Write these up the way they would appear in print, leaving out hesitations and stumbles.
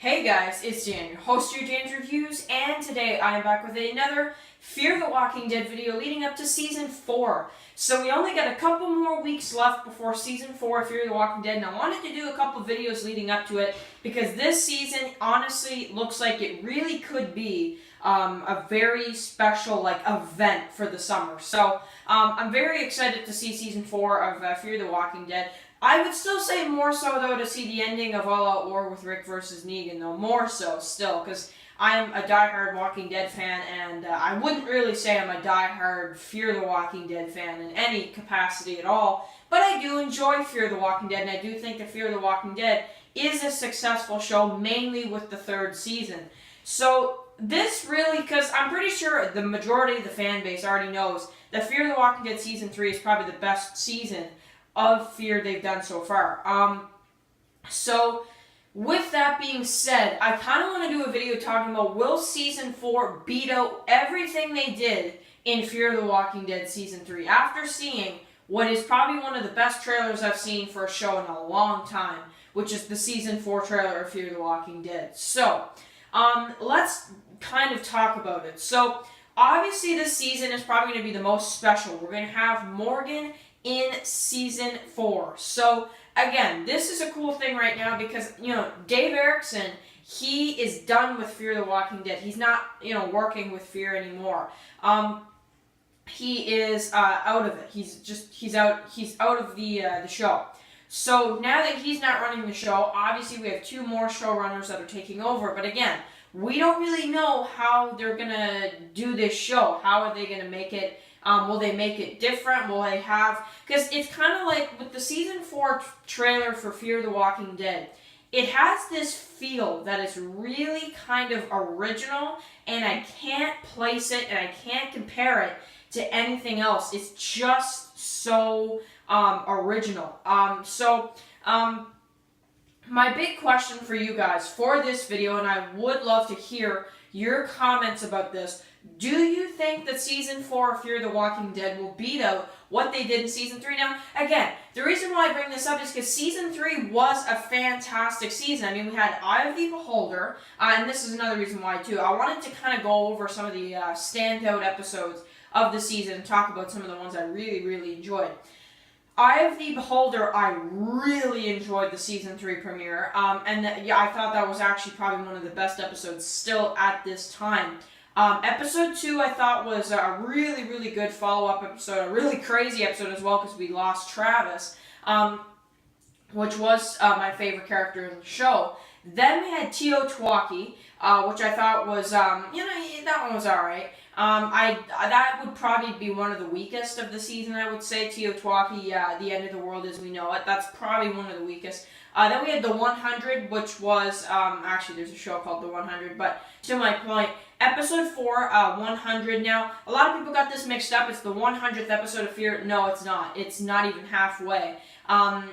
Hey guys, it's Dan, your host of Dan's Reviews, and today I am back with another Fear the Walking Dead video leading up to Season 4. So we only got a couple more weeks left before Season 4 of Fear the Walking Dead, and I wanted to do a couple videos leading up to it because this season honestly looks like it really could be a very special event for the summer. So I'm very excited to see Season 4 of Fear the Walking Dead. I would still say more so, though, to see the ending of All Out War with Rick versus Negan, though. More so, still, because I'm a diehard Walking Dead fan, and I wouldn't really say I'm a diehard Fear the Walking Dead fan in any capacity at all, but I do enjoy Fear the Walking Dead, and I do think that Fear the Walking Dead is a successful show, mainly with the third season. So, this really, because I'm pretty sure the majority of the fan base already knows that Fear the Walking Dead Season 3 is probably the best season of Fear they've done so far. So with that being said, I kind of want to do a video talking about will Season 4 beat out everything they did in Fear the Walking Dead Season 3 after seeing what is probably one of the best trailers I've seen for a show in a long time, which is the Season 4 trailer of Fear the Walking Dead. So, let's kind of talk about it. So, obviously this season is probably going to be the most special. We're going to have Morgan in Season 4. So, again, this is a cool thing right now because, Dave Erickson, he is done with Fear the Walking Dead. He's not, working with Fear anymore. He is out of it. He's out of the show. So, now that he's not running the show, obviously we have two more showrunners that are taking over. But again, we don't really know how they're going to do this show. How are they going to make it? Will they make it different? Will they have... Because it's kind of like with the Season 4 trailer for Fear the Walking Dead, it has this feel that is really kind of original, and I can't place it, and I can't compare it to anything else. It's just so original. My big question for you guys for this video, and I would love to hear your comments about this. Do you think that Season 4 of Fear the Walking Dead will beat out what they did in Season 3? Now, again, the reason why I bring this up is because Season 3 was a fantastic season. I mean, we had Eye of the Beholder, and this is another reason why, too. I wanted to kind of go over some of the standout episodes of the season and talk about some of the ones I really, really enjoyed. Eye of the Beholder, I really enjoyed the Season 3 premiere, I thought that was actually probably one of the best episodes still at this time. Episode 2 I thought was a really, really good follow-up episode, a really crazy episode as well because we lost Travis, which was my favorite character in the show. Then we had Teotihuacan, which I thought was, that one was alright. That would probably be one of the weakest of the season, I would say. Teotihuacan, the end of the world as we know it. That's probably one of the weakest. Then we had The 100, which was, actually there's a show called The 100, but to my point, Episode 4, 100. Now, a lot of people got this mixed up. It's the 100th episode of Fear. No, it's not. It's not even halfway. I'd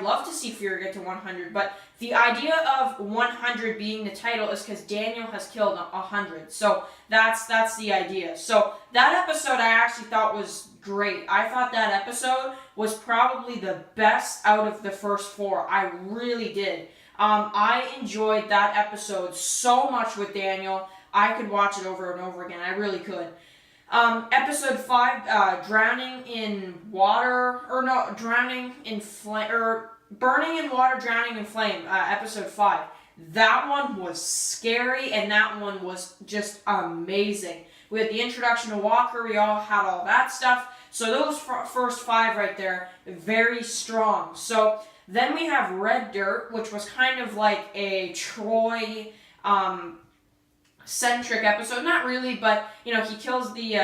love to see Fear get to 100, but the idea of 100 being the title is because Daniel has killed 100. So that's the idea. So that episode I actually thought was great. I thought that episode was probably the best out of the first 4. I really did. I enjoyed that episode so much with Daniel. I could watch it over and over again. I really could. Episode 5, drowning in water, drowning in flame, or burning in water, drowning in flame, episode 5. That one was scary, and that one was just amazing. We had the introduction to Walker, we all had all that stuff. So those first 5 right there, very strong. So then we have Red Dirt, which was kind of like a Troy centric episode. Not really, but he kills the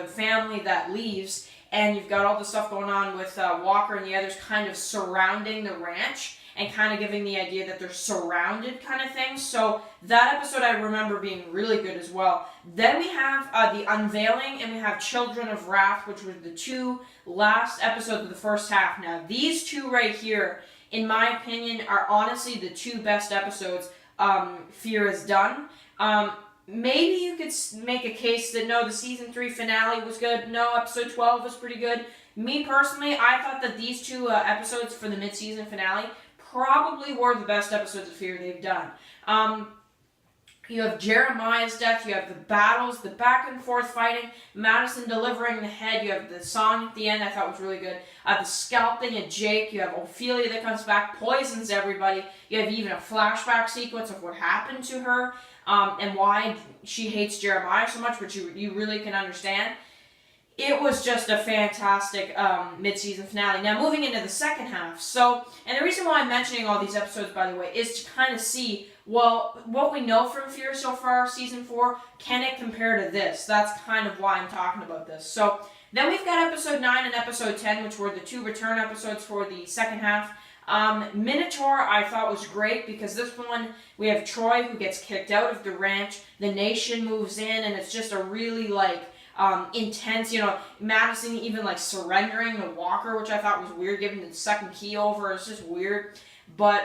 family that leaves, and you've got all the stuff going on with Walker and the others kind of surrounding the ranch and kind of giving the idea that they're surrounded kind of thing. So that episode I remember being really good as well. Then we have The Unveiling, and we have Children of Wrath, which were the 2 last episodes of the first half. Now, these 2 right here, in my opinion, are honestly the 2 best episodes Fear has done. Maybe you could make a case that no, the Season 3 finale was good. No, episode 12 was pretty good. Me personally, I thought that these 2 episodes for the mid-season finale probably were the best episodes of Fear they've done. You have Jeremiah's death, you have the battles, the back and forth fighting, Madison delivering the head, you have the song at the end I thought was really good, the scalping of Jake, you have Ophelia that comes back, poisons everybody, you have even a flashback sequence of what happened to her, and why she hates Jeremiah so much, which you really can understand. It was just a fantastic mid-season finale. Now, moving into the second half. So, and the reason why I'm mentioning all these episodes, by the way, is to kind of see, well, what we know from Fear so far, Season 4, can it compare to this? That's kind of why I'm talking about this. So, then we've got Episode 9 and Episode 10, which were the 2 return episodes for the second half. Minotaur I thought was great because this one, we have Troy who gets kicked out of the ranch, the nation moves in, and it's just a really, intense, Madison even surrendering to Walker, which I thought was weird, giving the second key over. It's just weird. But,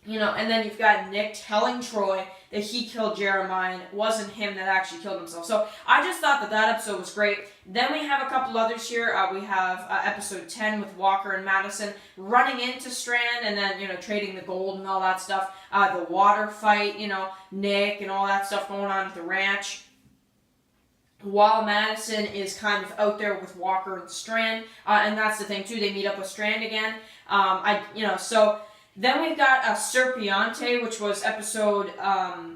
and then you've got Nick telling Troy that he killed Jeremiah and it wasn't him that actually killed himself. So I just thought that episode was great. Then we have a couple others here. We have episode 10 with Walker and Madison running into Strand and then, trading the gold and all that stuff. The water fight, Nick and all that stuff going on at the ranch. While Madison is kind of out there with Walker and Strand, and that's the thing too, they meet up with Strand again. So then we've got Serpiante, which was episode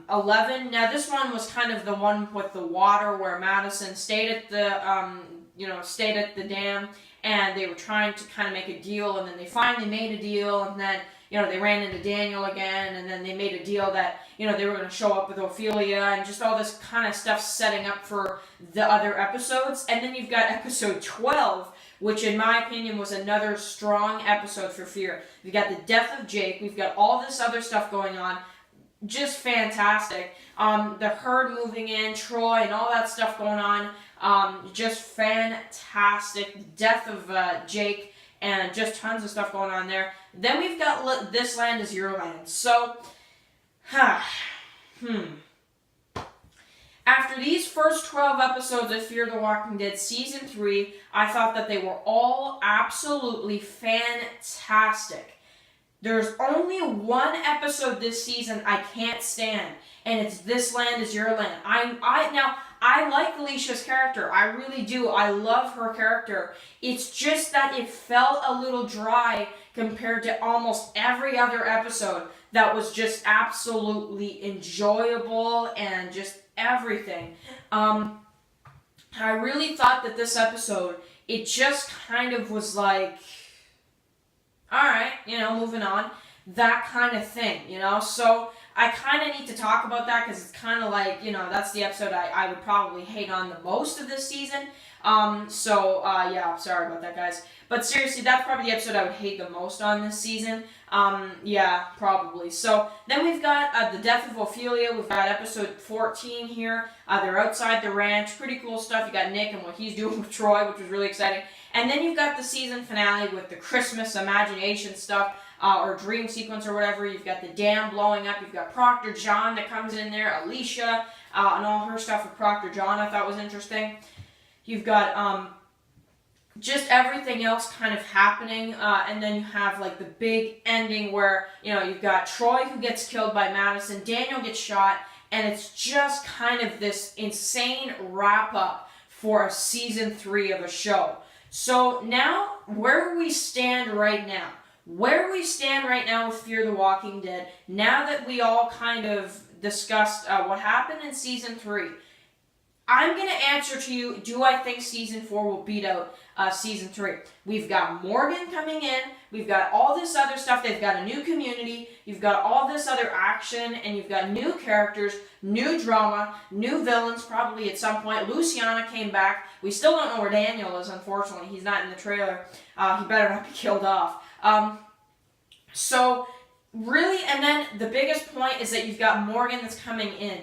11. Now this one was kind of the one with the water where Madison stayed at the dam, and they were trying to kind of make a deal, and then they finally made a deal, and then they ran into Daniel again, and then they made a deal that, they were going to show up with Ophelia, and just all this kind of stuff setting up for the other episodes. And then you've got episode 12, which in my opinion was another strong episode for Fear. We've got the death of Jake, we've got all this other stuff going on, just fantastic. The herd moving in, Troy, and all that stuff going on, just fantastic. The death of Jake, and just tons of stuff going on there. Then we've got This Land Is Your Land. So, After these first 12 episodes of Fear the Walking Dead Season 3, I thought that they were all absolutely fantastic. There's only one episode this season I can't stand, and it's This Land Is Your Land. I like Alicia's character. I really do. I love her character. It's just that it felt a little dry compared to almost every other episode that was just absolutely enjoyable and just everything. I really thought that this episode, it just kind of was like, alright, moving on. That kind of thing, So I kind of need to talk about that because it's kind of like, that's the episode I would probably hate on the most of this season. Yeah, sorry about that, guys. But seriously, that's probably the episode I would hate the most on this season. Yeah, probably. So then we've got the death of Ophelia. We've got episode 14 here. They're outside the ranch. Pretty cool stuff. You got Nick and what he's doing with Troy, which was really exciting. And then you've got the season finale with the Christmas imagination stuff, or dream sequence or whatever. You've got the dam blowing up. You've got Proctor John that comes in there, Alicia, and all her stuff with Proctor John I thought was interesting. You've got just everything else kind of happening, and then you have the big ending where, you've got Troy who gets killed by Madison, Daniel gets shot, and it's just kind of this insane wrap-up for season 3 of a show. So now, where we stand right now? Where we stand right now with Fear the Walking Dead, now that we all kind of discussed what happened in season 3, I'm going to answer to you, do I think season 4 will beat out season 3? We've got Morgan coming in, we've got all this other stuff, they've got a new community, you've got all this other action, and you've got new characters, new drama, new villains probably at some point. Luciana came back. We still don't know where Daniel is, unfortunately. He's not in the trailer. He better not be killed off. So, really, and then the biggest point is that you've got Morgan that's coming in.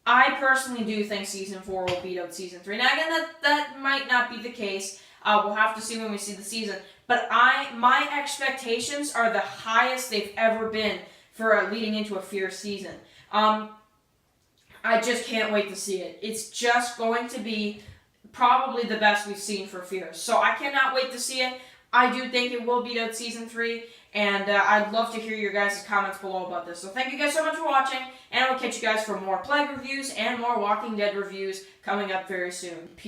I personally do think season 4 will beat out season 3. Now again, that might not be the case. We'll have to see when we see the season. But my expectations are the highest they've ever been for leading into a Fear season. I just can't wait to see it. It's just going to be probably the best we've seen for Fear. So I cannot wait to see it. I do think it will beat out Season 3, and I'd love to hear your guys' comments below about this. So thank you guys so much for watching, and I will catch you guys for more Plague reviews and more Walking Dead reviews coming up very soon. Peace.